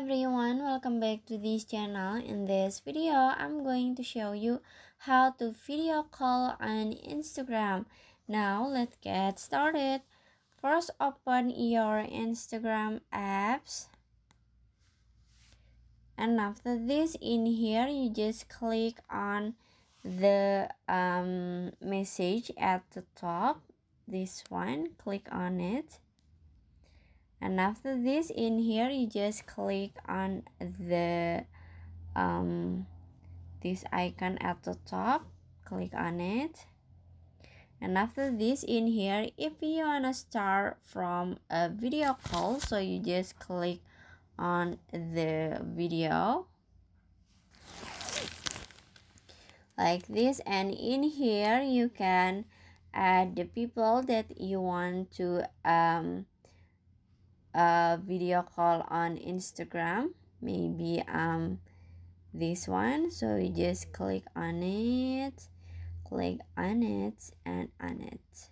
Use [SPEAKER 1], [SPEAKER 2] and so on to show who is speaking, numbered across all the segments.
[SPEAKER 1] everyone, welcome back to this channel. In this video, I'm going to show you how to video call on Instagram. Now, let's get started. First, open your Instagram apps. And after this, in here, you just click on the message at the top. This one, click on it. And after this, in here you just click on the this icon at the top, click on it. And after this, in here, if you wanna start from a video call, so you just click on the video like this, and in here you can add the people that you want to video call on Instagram, maybe this one. So you just click on it and on it,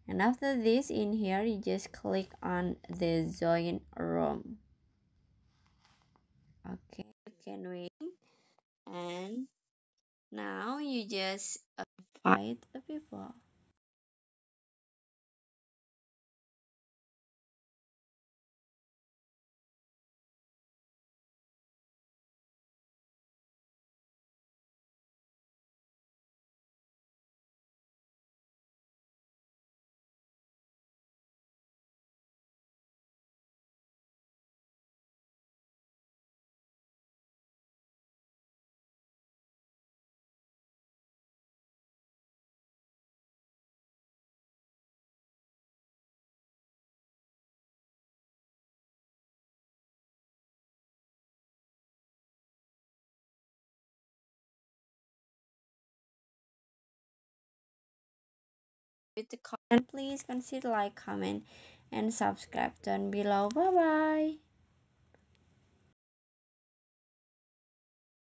[SPEAKER 1] and after this, in here you just click on the join room. Okay, you can wait, and now you just invite the people. With the comment, please consider like, comment, and subscribe down below. Bye bye.